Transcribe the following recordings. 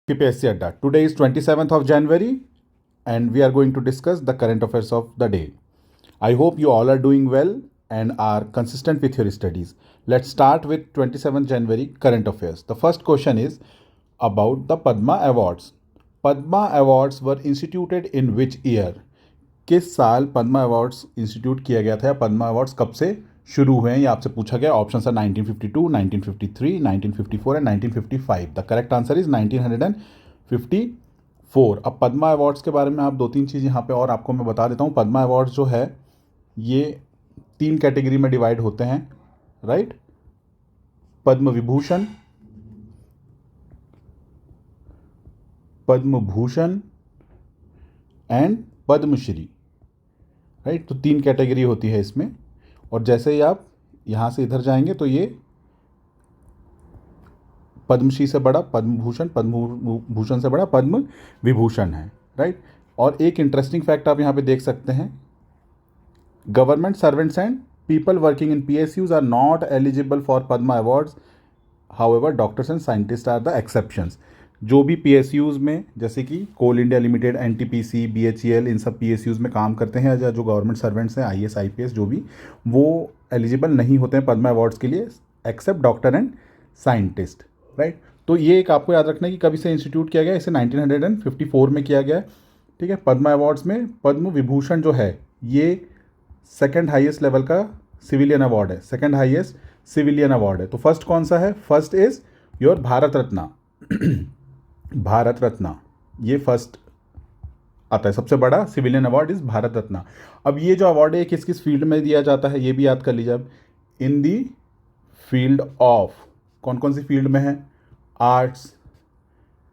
KPSC Adda. Today is 27th of January and we are going to discuss the current affairs of the day. I hope you all are doing well and are consistent with your studies. Let's start with 27th January current affairs. The first question is about the Padma Awards. Padma Awards were instituted in which year? किस साल Padma awards institute किया गया था या Padma awards कब से शुरू हुए हैं ये आपसे पूछा गया. ऑप्शन है 1952, 1953, 1954 and 1955. The correct answer is 1954. अब पद्मा अवार्ड्स के बारे में आप दो तीन चीज़ यहाँ पे और आपको मैं बता देता हूँ. पद्मा अवार्ड्स जो है ये 3 कैटेगरी में डिवाइड होते हैं, right. Padma Vibhushan, Padma Bhushan and Padmashri, right. तो 3 कैटेगरी होती है इसमें. और जैसे ही आप यहाँ से इधर जाएंगे तो ये पद्मश्री से बड़ा पद्म भूषण, पद्म भूषण से बड़ा पद्म विभूषण है, राइट. और एक इंटरेस्टिंग फैक्ट आप यहाँ पे देख सकते हैं. Government servants and people working in PSUs are not eligible for Padma awards. However doctors and scientist are the exceptions. जो भी PSUs में जैसे कि coal India limited, NTPC, BHEL, इन सब PSUs में काम करते हैं या जो गवर्नमेंट सर्वेंट्स हैं, IAS IPS जो भी, वो एलिजिबल नहीं होते हैं पद्मा अवार्ड्स के लिए except doctor and scientist, right. तो ये एक आपको याद रखना है कि कभी से इंस्टीट्यूट किया गया. इसे 1954 में किया गया है, ठीक है. पद्मा अवार्ड्स में पद्म विभूषण जो है ये सेकेंड हाईएस्ट लेवल का सिविलियन अवार्ड है, सेकेंड हाईएस्ट सिविलियन अवार्ड है. तो फर्स्ट कौन सा है? First is your Bharat Ratna. Bharat Ratna ये फर्स्ट आता है, सबसे बड़ा civilian award is Bharat Ratna. अब ये जो अवार्ड है किस किस फील्ड में दिया जाता है ये भी याद कर लीजिए. अब इन दी फील्ड ऑफ, कौन कौन सी फील्ड में है? Arts,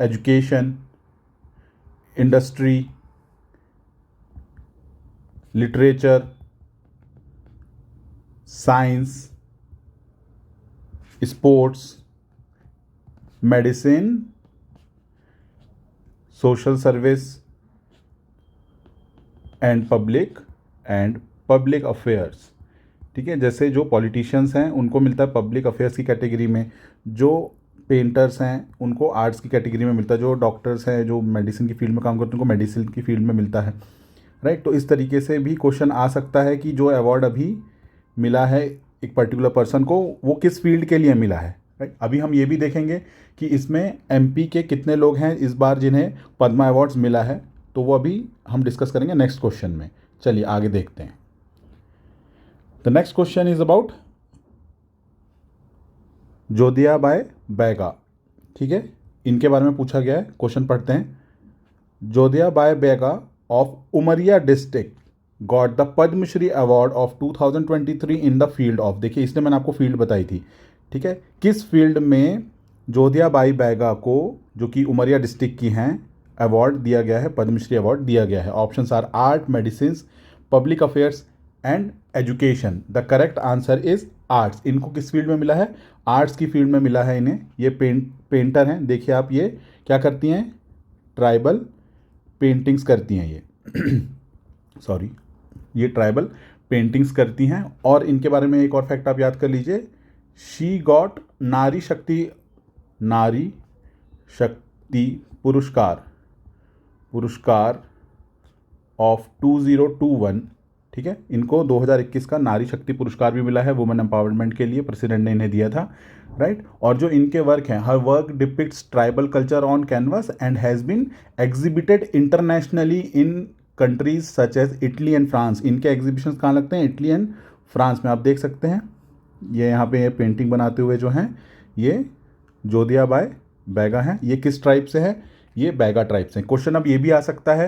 education, industry, literature, science, sports, medicine, social service and public affairs, ठीक है. जैसे जो पॉलिटिशियंस हैं उनको मिलता है पब्लिक अफेयर्स की कैटेगरी में, जो पेंटर्स हैं उनको आर्ट्स की कैटेगरी में मिलता है, जो डॉक्टर्स हैं जो मेडिसिन की फील्ड में काम करते हैं उनको मेडिसिन की फील्ड में मिलता है, राइट. तो इस तरीके से भी क्वेश्चन आ सकता है कि जो अवार्ड अभी मिला है एक पर्टिकुलर पर्सन को वो किस फील्ड के लिए मिला है, राइट. अभी हम ये भी देखेंगे कि इसमें MP के कितने लोग हैं इस बार जिन्हें पद्मा अवार्ड्स मिला है, तो वो अभी हम डिस्कस करेंगे नेक्स्ट क्वेश्चन में. चलिए आगे देखते हैं. The next question is about Jodhiyabai Baiga, ठीक है. इनके बारे में पूछा गया है. क्वेश्चन पढ़ते हैं. Jodhiyabai Baiga of Umaria district got the Padmashri award of 2023 in the field of. देखिए इसने मैंने आपको फील्ड बताई थी, ठीक है. किस फील्ड में जोधियाबाई बेगा को, जो कि उमरिया डिस्ट्रिक्ट की हैं, अवार्ड दिया गया है, पद्मश्री अवार्ड दिया गया है? Options are art, medicine, public affairs and education. The correct answer is arts. इनको किस फील्ड में मिला है? आर्ट्स की फील्ड में मिला है इन्हें. ये पेंटर हैं. देखिए आप ये क्या करती हैं? ट्राइबल पेंटिंग्स करती हैं ये सॉरी, ये ट्राइबल पेंटिंग्स करती हैं. और इनके बारे में एक और फैक्ट आप याद कर लीजिए. शी गॉट नारी शक्ति पुरस्कार ऑफ 2021, ठीक है. इनको 2021 का नारी शक्ति पुरस्कार भी मिला है वुमेन एम्पावरमेंट के लिए. प्रेसिडेंट ने इन्हें दिया था, राइट. और जो इनके वर्क हैं, her work depicts tribal culture on canvas and has been exhibited internationally in countries such as Italy and France. इनके एग्जीबिशंस कहाँ लगते हैं? इटली एंड फ्रांस में. आप देख सकते हैं ये यहाँ पे पेंटिंग बनाते हुए जो हैं ये जोधियाबाई बेगा हैं. ये किस ट्राइब से है? ये बेगा ट्राइब से. क्वेश्चन अब ये भी आ सकता है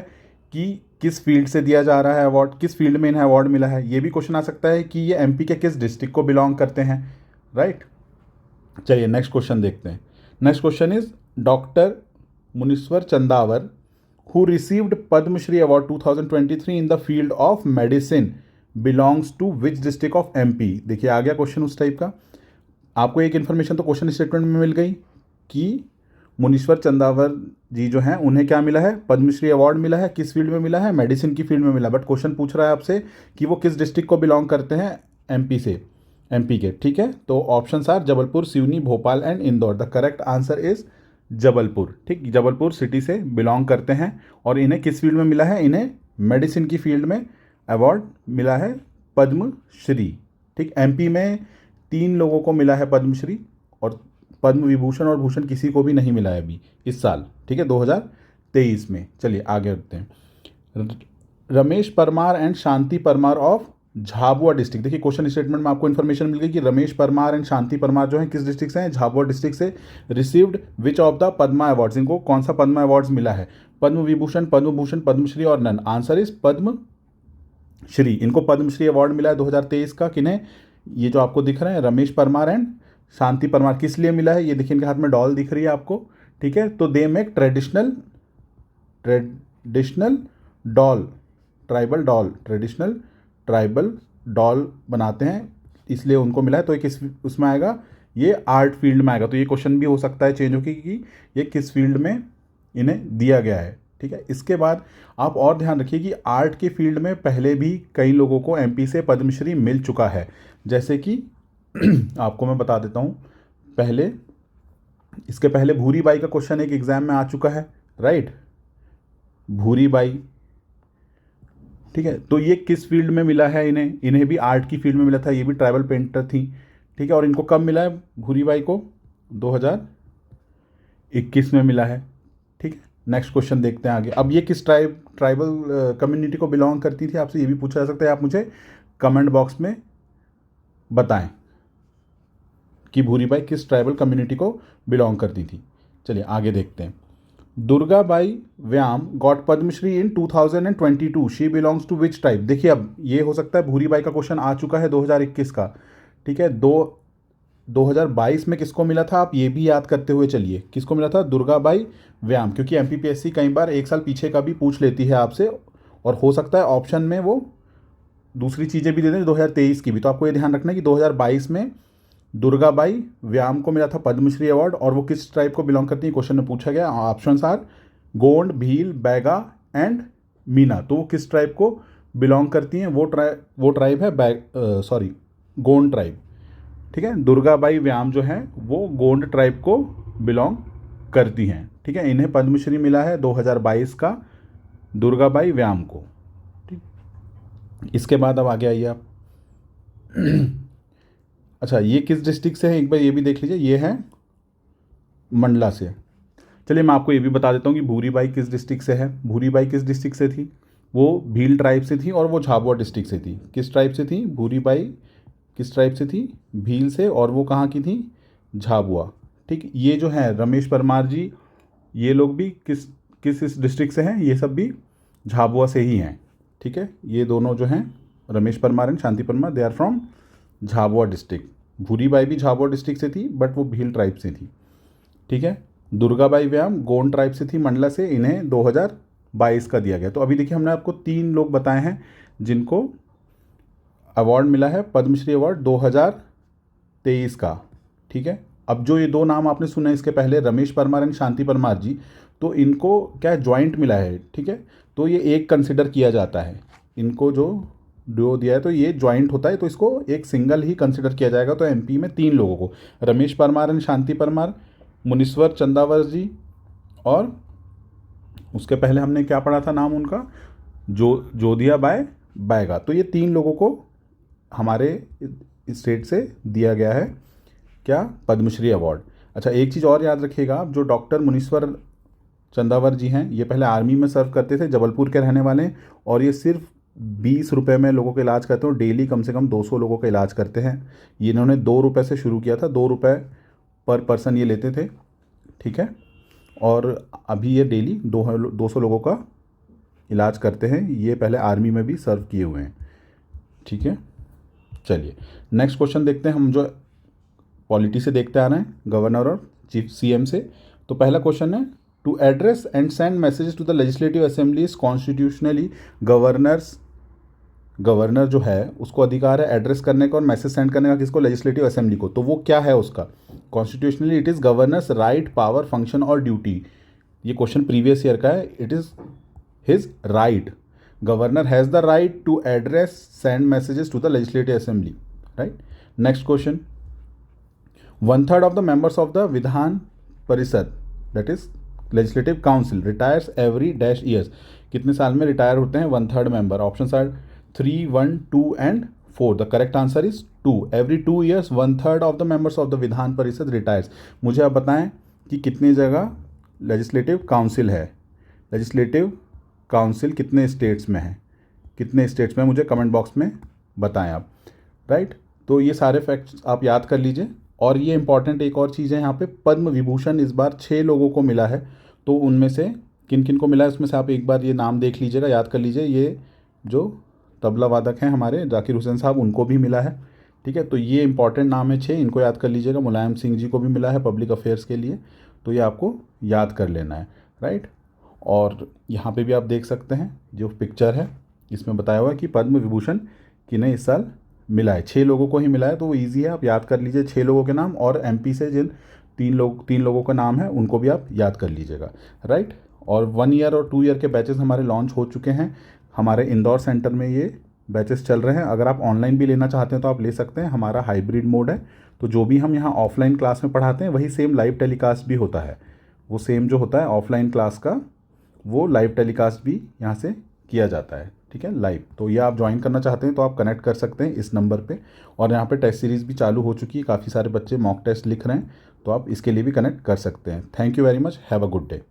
कि किस फील्ड से दिया जा रहा है अवार्ड, किस फील्ड में इन्हें अवार्ड मिला है. ये भी क्वेश्चन आ सकता है कि ये MP के किस डिस्ट्रिक्ट को बिलोंग करते हैं, राइट. चलिए नेक्स्ट क्वेश्चन देखते हैं. Next question is doctor Munishwar Chandawar who received Padmashri award 2023 in the field of medicine belongs to which district of MP. देखिए आ गया क्वेश्चन उस टाइप का. आपको एक इन्फॉर्मेशन तो क्वेश्चन स्टेटमेंट में मिल गई कि मुनीश्वर चंदावर जी जो हैं उन्हें क्या मिला है? पद्मश्री अवार्ड मिला है. किस फील्ड में मिला है? मेडिसिन की फील्ड में मिला. बट क्वेश्चन पूछ रहा है आपसे कि वो किस डिस्ट्रिक्ट को बिलोंग करते हैं? MP के, ठीक है. तो options are Jabalpur, Seoni, Bhopal and Indore. The correct answer is Jabalpur, ठीक, जबलपुर सिटी से बिलोंग करते हैं। और इन्हें किस फील्ड में मिला है? इन्हें मेडिसिन की फील्ड में अवार्ड मिला है पद्मश्री, ठीक। एमपी में 3 लोगों को मिला है पद्मश्री, और पद्म विभूषण और भूषण किसी को भी नहीं मिला है अभी इस साल, ठीक है, 2023 में। चलिए आगे बढ़ते हैं। Ramesh Parmar and Shanti Parmar of Jhabua district. देखिए क्वेश्चन स्टेटमेंट में आपको इन्फॉर्मेशन मिल गई कि रमेश परमार एंड शांति परमार जो है किस डिस्ट्रिक्ट से हैं? झाबुआ डिस्ट्रिक्ट से। Received which of the Padma awards, इनको कौन सा पद्मा अवार्ड्स मिला है? पद्म विभूषण, पद्म भूषण, पद्मश्री और none. Answer is Padma Shri. इनको पद्मश्री अवार्ड मिला है 2023 का। किन्हें? ये जो आपको दिख रहे हैं रमेश परमार एंड शांति परमार। किस लिए मिला है? ये देखिए इनके हाथ में डॉल दिख रही है आपको, ठीक है। तो they make traditional doll, tribal doll, traditional tribal doll बनाते हैं, इसलिए उनको मिला है। तो ये किस उसमें आएगा? ये आर्ट फील्ड में आएगा। तो ये क्वेश्चन भी हो सकता है चेंज होकर कि ये किस फील्ड में इन्हें दिया गया है, ठीक है। इसके बाद आप और ध्यान रखिए कि आर्ट के फील्ड में पहले भी कई लोगों को एमपी से पद्मश्री मिल चुका है। जैसे कि आपको मैं बता देता हूँ, पहले इसके पहले भूरी बाई का क्वेश्चन एक एग्जाम में आ चुका है, राइट। भूरी बाई, ठीक है। तो ये किस फील्ड में मिला है इन्हें? इन्हें भी आर्ट की फील्ड में मिला था। ये भी ट्राइबल पेंटर थी, ठीक है। और इनको कब मिला है भूरी बाई को? 2021 में मिला है, ठीक है। नेक्स्ट क्वेश्चन देखते हैं आगे। अब ये किस ट्राइबल कम्युनिटी को बिलोंग करती थी? आपसे ये भी पूछा जा सकता है, आप मुझे कमेंट बॉक्स में बताएं कि भूरी बाई किस ट्राइबल कम्युनिटी को बिलोंग करती थी। चलिए आगे देखते हैं। Durgabai Vyam got Padmashri in 2022, she belongs to which tribe? देखिए अब ये हो सकता है भूरी बाई का क्वेश्चन आ चुका है 2021 का, ठीक है। 2022 में किसको मिला था? आप ये भी याद करते हुए चलिए, किसको मिला था? दुर्गाबाई व्याम, क्योंकि एमपीपीएससी कई बार एक साल पीछे का भी पूछ लेती है आपसे, और हो सकता है ऑप्शन में वो दूसरी चीज़ें भी दे दें 2023 की भी। तो आपको ये ध्यान रखना है कि 2022 में दुर्गाबाई व्याम को मिला था पद्मश्री अवार्ड, और वो किस ट्राइब को बिलोंग करती है क्वेश्चन में पूछा गया। Options are Gond, Bhil, Baiga and Meena. तो वो किस ट्राइब को बिलोंग करती हैं? वो ट्राइब है गोंड ट्राइब, ठीक है। दुर्गाबाई व्याम जो है वो गोंड ट्राइब को बिलोंग करती हैं, ठीक है। इन्हें पद्मश्री मिला है 2022 का, दुर्गाबाई व्याम को, ठीक। इसके बाद अब आगे आइए आप। अच्छा, ये किस डिस्ट्रिक्ट से है एक बार ये भी देख लीजिए। ये है मंडला से। चलिए मैं आपको ये भी बता देता हूँ कि भूरी बाई किस डिस्ट्रिक्ट से है। भूरी बाई किस डिस्ट्रिक्ट से थी? वो भील ट्राइब से थी, और वो झाबुआ डिस्ट्रिक्ट से थी। किस ट्राइब से थी भूरी बाई? किस ट्राइब से थी? भील से। और वो कहाँ की थी? झाबुआ, ठीक। ये जो है रमेश परमार जी, ये लोग भी किस किस डिस्ट्रिक्ट से हैं? ये सब भी झाबुआ से ही हैं, ठीक है। ये दोनों जो हैं Ramesh Parmar and Shanti Parmar, they are from Jhabua district. Bhuri Bai भी झाबुआ डिस्ट्रिक्ट से थी, बट वो भील ट्राइब से थी, ठीक है। दुर्गाबाई व्याम गोंड ट्राइब से थी, मंडला से। इन्हें 2022 का दिया गया। तो अभी देखिए हमने आपको 3 लोग बताए हैं जिनको अवार्ड मिला है पद्मश्री अवार्ड 2023 का, ठीक है। अब जो ये 2 नाम आपने सुने इसके पहले, रमेश परमार एंड शांति परमार जी, तो इनको क्या ज्वाइंट मिला है, ठीक है। तो ये एक कंसिडर किया जाता है, इनको जो डुओ दिया है तो ये ज्वाइंट होता है, तो इसको एक सिंगल ही कंसिडर किया जाएगा। तो एमपी में 3 लोगों को, रमेश परमार एंड शांति परमार, मुनीश्वर चंदावर जी, और उसके पहले हमने क्या पढ़ा था नाम उनका? जोधिया बाय बैगा। तो ये 3 लोगों को हमारे स्टेट से दिया गया है क्या? पद्मश्री अवार्ड। अच्छा, एक चीज़ और याद रखिएगा आप, जो डॉक्टर मुनीश्वर चंदावर जी हैं, ये पहले आर्मी में सर्व करते थे, जबलपुर के रहने वाले हैं, और ये सिर्फ 20 रुपये में लोगों का इलाज करते हैं। डेली कम से कम 200 लोगों का इलाज करते हैं। ये इन्होंने 2 रुपये से शुरू किया था, 2 रुपये पर पर्सन ये लेते थे, ठीक है। और अभी ये डेली 200 लोगों का इलाज करते हैं। ये पहले आर्मी में भी सर्व किए हुए हैं, ठीक है। चलिए नेक्स्ट क्वेश्चन देखते हैं हम, जो पॉलिटी से देखते आ रहे हैं, गवर्नर और चीफ सीएम से। तो पहला क्वेश्चन है, to address and send messages to the legislative assemblies constitutionally governor जो है उसको अधिकार है एड्रेस करने का और मैसेज सेंड करने का। किसको? लेजिस्लेटिव असेंबली को। तो वो क्या है उसका? Constitutionally it is governor's right, power, function और ड्यूटी। ये क्वेश्चन प्रीवियस ईयर का है। It is his right, governor has the right to address send messages to the legislative assembly, right. Next question, 1/3 of the members of the Vidhan Parishad that is legislative council retires every dash years, कितने साल में retire होते हैं, 1/3 member. Option are 3, 1, 2 and 4। The correct answer is 2। Every 2 years 1/3 of the members of the Vidhan परिषद retires. मुझे आप बताएं कि कितनी जगह लेजिस्लेटिव काउंसिल है, लेजिस्लेटिव काउंसिल कितने स्टेट्स में है, कितने स्टेट्स में, मुझे कमेंट बॉक्स में बताएं आप, राइट। तो ये सारे फैक्ट्स आप याद कर लीजिए। और ये इंपॉर्टेंट एक और चीज़ है यहाँ पे, पद्म विभूषण इस बार 6 लोगों को मिला है। तो उनमें से किन किन को मिला है उसमें से आप एक बार ये नाम देख लीजिएगा, याद कर लीजिए। ये जो तबला वादक हैं हमारे जाकिर हुसैन साहब, उनको भी मिला है, ठीक है। तो ये इंपॉर्टेंट नाम है 6, इनको याद कर लीजिएगा। मुलायम सिंह जी को भी मिला है पब्लिक अफेयर्स के लिए, तो ये आपको याद कर लेना है, राइट। और यहाँ पे भी आप देख सकते हैं जो पिक्चर है, इसमें बताया हुआ है कि पद्म विभूषण किन्हें इस साल मिला है। 6 लोगों को ही मिला है, तो वो ईजी है, आप याद कर लीजिए 6 लोगों के नाम। और एमपी से जिन 3 लोगों का नाम है उनको भी आप याद कर लीजिएगा, राइट। और 1 ईयर और 2 ईयर के बैचेस हमारे लॉन्च हो चुके हैं। हमारे इंदौर सेंटर में ये बैचेस चल रहे हैं। अगर आप ऑनलाइन भी लेना चाहते हैं तो आप ले सकते हैं, हमारा हाइब्रिड मोड है। तो जो भी हम यहाँ ऑफलाइन क्लास में पढ़ाते हैं वही सेम लाइव टेलीकास्ट भी होता है। वो सेम जो होता है ऑफलाइन क्लास का, वो लाइव टेलीकास्ट भी यहाँ से किया जाता है, ठीक है, लाइव। तो ये आप ज्वाइन करना चाहते हैं तो आप कनेक्ट कर सकते हैं इस नंबर पे। और यहाँ पे टेस्ट सीरीज़ भी चालू हो चुकी है, काफ़ी सारे बच्चे मॉक टेस्ट लिख रहे हैं, तो आप इसके लिए भी कनेक्ट कर सकते हैं। Thank you very much, have a good day.